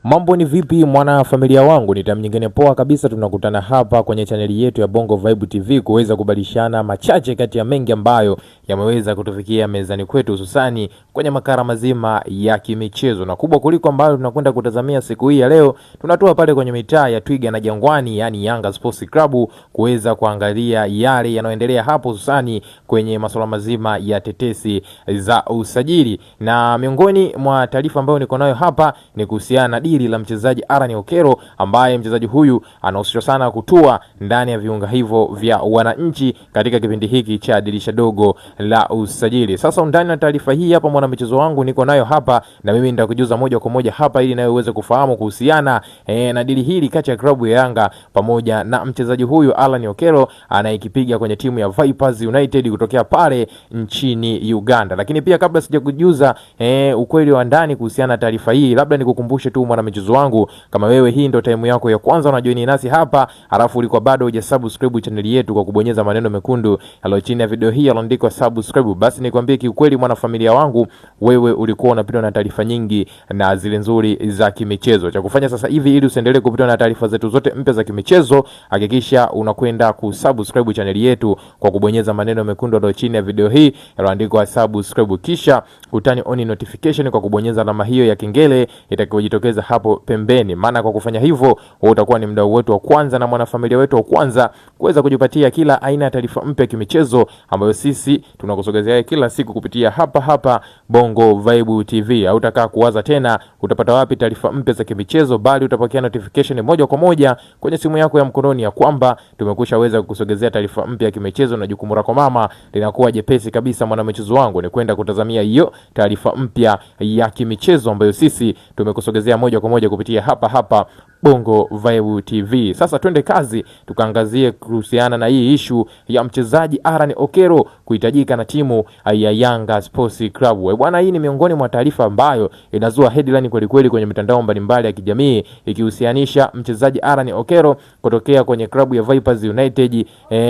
Mambo ni vipi mwana familia wangu? Ni time nyingine poa kabisa tunakutana hapa kwenye chaneli yetu ya Bongo Vibe TV kuweza kubadilishana machache kati ya mengi ambayo yameweza kutufikia mezani kwetu, hususani kwenye makala mazima ya kimichezo. Na kubwa kuliko ambayo tunakwenda kutazamia siku hii ya leo, tunatoa pale kwenye mitaa ya Twiga na Jangwani, yani Yanga Sports Club, kuweza kuangalia yale yanayoendelea hapo, hususani kwenye masuala mazima ya tetesi za usajili. Na miongoni mwa taarifa ambayo niko nayo hapa ni kuhusiana na dili la mchezaji Alan Okello, ambaye mchezaji huyu anahusishwa sana kutua ndani ya viunga hivyo vya wananchi katika kipindi hiki cha dirisha dogo la usajili. Sasa undani na taarifa hii hapa mwana michezo wangu niko nayo hapa, na mimi nitakujuza moja kwa moja hapa ili nawe uweze kufahamu kuhusiana na dili hili kati ya klabu ya Yanga pamoja na mchezaji huyu Alan Okello anayekipiga kwenye timu ya Vipers United kutokea pale nchini Uganda. Lakini pia kabla sijakujuza ukweli wa ndani kuhusiana na taarifa hii, labda nikukumbushe tu mwana michezo wangu, kama wewe hii ndio time yako ya kwanza unajoin nasi hapa, alafu ulikuwa bado hujasubscribe channel yetu kwa kubonyeza maneno mekundu yaliyo chini ya video hii yaliyoandikwa subscribe, basi nikwambie kiukweli mwana familia wangu, wewe ulikuwa unapitwa na taarifa nyingi na zile nzuri za kimichezo. Cha kufanya sasa hivi ili usiendelee kupitwa na taarifa zetu zote mpya za kimichezo, hakikisha unakwenda kusubscribe channel yetu kwa kubonyeza maneno mekundu yaliyo chini ya video hii yaliyoandikwa subscribe, kisha utani on notification kwa kubonyeza alama hiyo ya kengele itakayojitokeza hapo pembeni. Maana kwa kufanya hivyo wewe utakuwa ni mdau wetu wa kwanza na mwanafamilia wetu wa kwanza kuweza kujipatia kila aina ya taarifa mpya kimichezo ambayo sisi tunakusogezea kila siku kupitia hapa Bongo Vibe TV. Hautakaa kuwaza tena utapata wapi taarifa mpya za kimichezo, bali utapokea notification moja kwa moja kwenye simu yako ya mkononi ya kwamba tumekushaweza kukusogezea taarifa mpya ya kimichezo, na jukumu lako mama linakuwa jepesi kabisa mwana michezo wangu, ni kwenda kutazamia hiyo taarifa mpya ya kimichezo ambayo sisi tumekusogezea moja kwa moja kupitia hapa Bongo Vibe TV. Sasa twende kazi tukaangazie kuhusiana na hii issue ya mchezaji Alan Okello kuhitajika na timu ya Yanga Sports Club. Bwana, hii ni miongoni mwa taarifa ambayo inazua headline kweli kweli kwenye mitandao mbalimbali ya kijamii, ikihusianisha mchezaji Alan Okello kutokea kwenye klabu ya Vipers United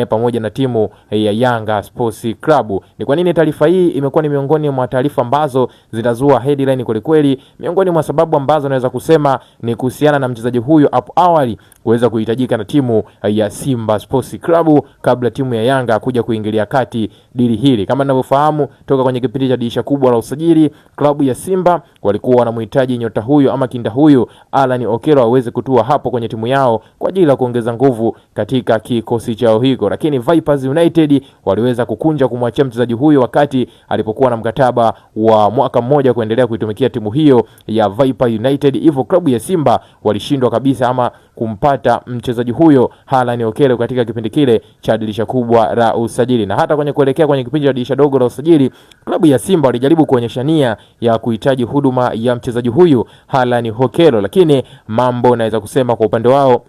pamoja na timu ya Yanga Sports Club. Ni kwa nini taarifa hii imekuwa ni miongoni mwa taarifa ambazo zinazua headline kweli kweli? Miongoni mwa sababu ambazo naweza kusema ni kuhusiana na mchezaji huyu hapo awali kuweza kuhitajika na timu ya Simba Sports Club kabla timu ya Yanga kuja kuingilia kati dili hili. Kama ninavyofahamu toka kwenye kipindi cha dirisha kubwa la usajili, klabu ya Simba walikuwa wanamhitaji nyota huyu ama kinda huyu Alan Okello aweze kutua hapo kwenye timu yao kwa ajili ya kuongeza nguvu katika kikosi chao hiko, lakini Vipers United waliweza kukunja kumwachia mchezaji huyu wakati alipokuwa na mkataba wa mwaka mmoja kuendelea kuitumikia timu hiyo ya Vipers United. Hivyo klabu ya Simba walishindwa kabisa ama kumpata mchezaji huyo Alan Okello katika kipindi kile cha dirisha kubwa la usajili. Na hata kwenye kuelekea kwenye kipindi cha dirisha dogo la usajili, klabu ya Simba walijaribu kuonyesha nia ya kuhitaji huduma ya mchezaji huyu Alan Okello, lakini mambo naweza kusema kwa upande wao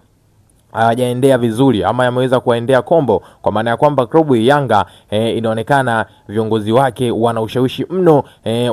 hajaendea vizuri ama yameweza kuendea kombo, kwa maana ya kwamba klabu ya Yanga inaonekana viongozi wake wana ushawishi mno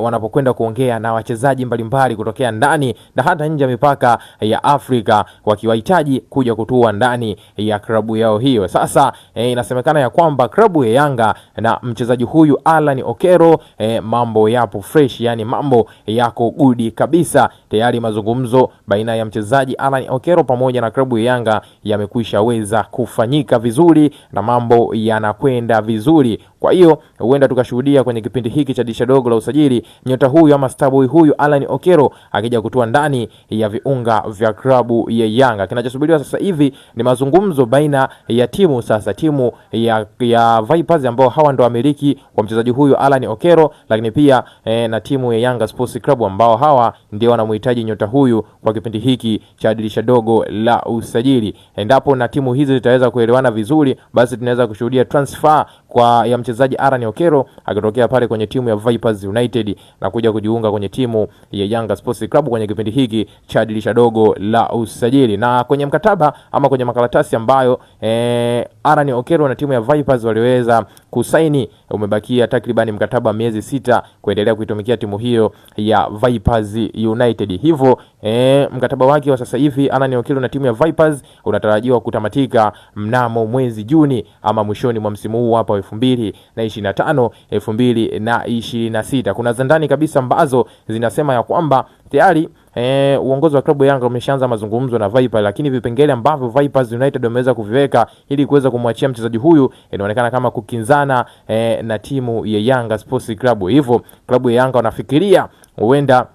wanapokwenda kuongea na wachezaji mbalimbali kutokea ndani na hata nje ya mipaka ya Afrika wakiwahitaji kuja kutua ndani ya klabu yao hiyo. Sasa inasemekana ya kwamba klabu ya Yanga na mchezaji huyu Alan Okello mambo yapo fresh, yani mambo yako good kabisa. Tayari mazungumzo baina ya mchezaji Alan Okello pamoja na klabu ya Yanga yamekwisha weza kufanyika vizuri na mambo yanakwenda vizuri. Kwa hiyo huenda tukashuhudia kwenye kipindi hiki cha dirisha dogo la usajili nyota huyu ama starboy huyu Alan Okello akija kutua ndani ya viunga vya klabu ya Yanga. Kinachosubiriwa sasa hivi ni mazungumzo baina ya timu ya Vipers ambao hawa ndo wamiliki wa mchezaji huyu Alan Okello, lakini pia na timu ya Yanga Sports Club ambao hawa ndio wanamhitaji nyota huyu kwa kipindi hiki cha dirisha dogo la usajili. Endapo na timu hizi zitaweza kuelewana vizuri, basi tunaweza kushuhudia transfer ya mchezaji Alan Okello akitokea pale kwenye timu ya Vipers United na kuja kujiunga kwenye timu ya Yanga Sports Club kwenye kipindi hiki cha dirisha dogo la usajili. Na kwenye mkataba ama kwenye makaratasi ambayo Alan Okello na timu ya Vipers waliweza kusaini, umebakia takribani mkataba miezi 6 kuendelea kuitumikia timu hiyo ya Vipers United. Hivyo mkataba wake wa sasa hivi Alan Okello na timu ya Vipers unatarajiwa kutamatika mnamo mwezi Juni ama mwishoni mwa msimu huu hapa 2025 2026. Kuna zandani kabisa ambazo zinasema ya kwamba tayari uongozi wa klabu ya Yanga umeshaanza mazungumzo na Viper, lakini vipengele ambavyo Vipers United wameweza kuviweka ili kuweza kumwachia mchezaji huyu inaonekana kama kukinzana na timu ya Yanga Sports Club. Hivyo klabu ya Yanga wanafikiria huenda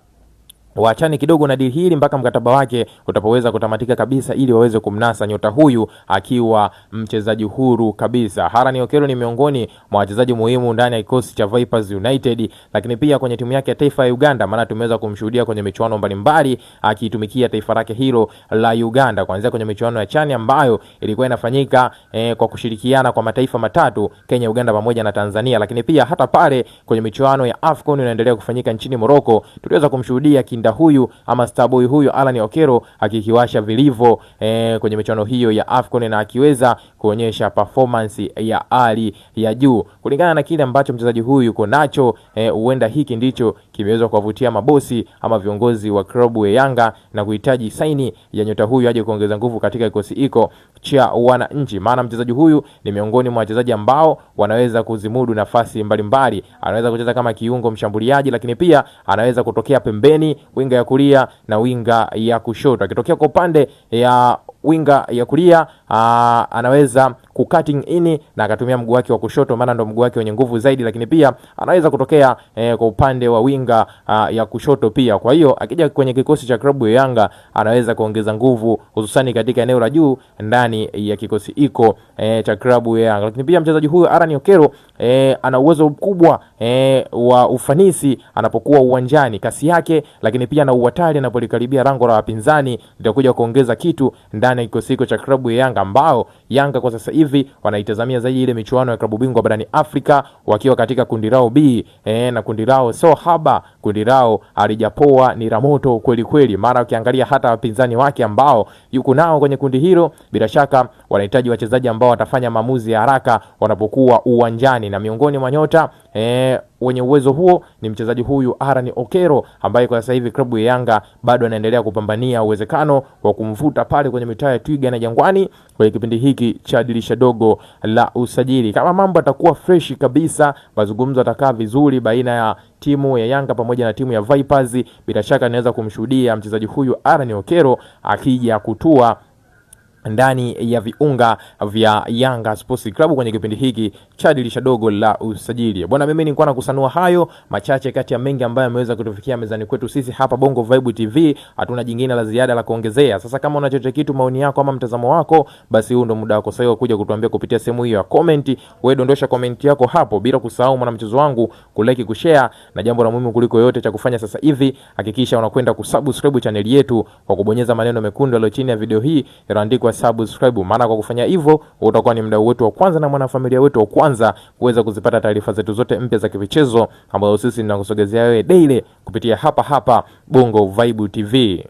waachane kidogo na deal hili mpaka mkataba wake utapoweza kutamatika kabisa, ili waweze kumnasa nyota huyu akiwa mchezaji huru kabisa. Harani Okello ni miongoni mwa wachezaji muhimu ndani ya kikosi cha Vipers United, lakini pia kwenye timu yake ya taifa ya Uganda, maana tumeweza kumshuhudia kwenye michuano mbalimbali akitumikia taifa lake hilo la Uganda, kuanzia kwenye michuano ya CHAN ambayo ilikuwa inafanyika kwa kushirikiana kwa mataifa matatu, Kenya, Uganda pamoja na Tanzania, lakini pia hata pale kwenye michuano ya AFCON inaendelea kufanyika nchini Morocco, tuliweza kumshuhudia kinda huyu ama starboy huyu Harani Okello akikiwasha vilivyo kwenye michuano hiyo ya AFCON na akiweza kuonyesha performance ya hali ya juu. Kulingana na kile ambacho mchezaji huyu yuko nacho, huenda hiki ndicho kimeweza kuwavutia mabosi ama viongozi wa klabu ya Yanga na kuhitaji saini ya nyota huyu aje kuongeza nguvu katika kikosi hiko cha wananchi. Maana mchezaji huyu ni miongoni mwa wachezaji ambao wanaweza kuzimudu nafasi mbalimbali. Anaweza kucheza kama kiungo mshambuliaji, lakini pia anaweza kutokea pembeni, winga ya kulia na winga ya kushoto. Akitokea kwa upande ya winga ya kulia anaweza cutting in na akatumia mguu wake wa kushoto, maana ndo mguu wake wenye nguvu zaidi, lakini pia anaweza kutokea kwa upande wa winga ya kushoto pia. Kwa hiyo akija kwenye kikosi cha klabu ya Yanga anaweza kuongeza nguvu hususani katika eneo la juu ndani ya kikosi hiko cha klabu ya Yanga. Lakini pia mchezaji huyu Harani Okello ana uwezo mkubwa wa ufanisi anapokuwa uwanjani, kasi yake, lakini pia na uhatari anapolikaribia lango la wapinzani litakuja kuongeza kitu ndani ya kikosi hiko cha klabu ya Yanga, ambao Yanga kwa sasa hivi wanaitazamia zaidi ile michuano ya klabu bingwa barani Afrika wakiwa katika kundi lao B na kundi lao so haba, kundi lao alijapoa ni ramoto kweli kweli. Mara ukiangalia hata wapinzani wake ambao yuko nao kwenye kundi hilo, bila shaka wanahitaji wachezaji ambao watafanya maamuzi ya haraka wanapokuwa uwanjani, na miongoni mwa nyota wenye uwezo huo ni mchezaji huyu Harani Okello, ambaye kwa sasa hivi klabu ya Yanga bado anaendelea kupambania uwezekano wa kumvuta pale kwenye mitaa ya Twiga na Jangwani kwenye kipindi hiki cha dirisha dogo la usajili. Kama mambo atakuwa fresh kabisa, mazungumzo atakaa vizuri baina ya timu ya Yanga pamoja na timu ya Vipers, bila shaka anaweza kumshuhudia mchezaji huyu Harani Okello akija kutua ndani ya viunga vya Yanga Sports Club kwenye kipindi hiki cha dirisha dogo la usajili. Bwana, mimi nilikuwa nakusanua hayo machache kati ya mengi ambayo yameweza kutufikia mezani kwetu sisi hapa Bongo Vibe TV. Hatuna jingine la ziada la kuongezea. Sasa kama una chochote kitu, maoni yako ama mtazamo wako, basi huu ndo muda wako sasa kuja kutuambia kupitia sehemu hiyo ya comment. Wewe dondosha comment yako hapo, bila kusahau mwana mchezo wangu kulike, kushare, na jambo la muhimu kuliko yote cha kufanya sasa hivi, hakikisha unakwenda kusubscribe channel yetu kwa kubonyeza maneno mekundu yaliyo chini ya video hii yanaandikwa subscribe, maana kwa kufanya hivyo utakuwa ni mdau wetu wa kwanza na mwanafamilia wetu wa kwanza kuweza kuzipata taarifa zetu zote mpya za kivichezo ambazo sisi tunakusogezea wewe daily kupitia hapa Bongo Vibe TV.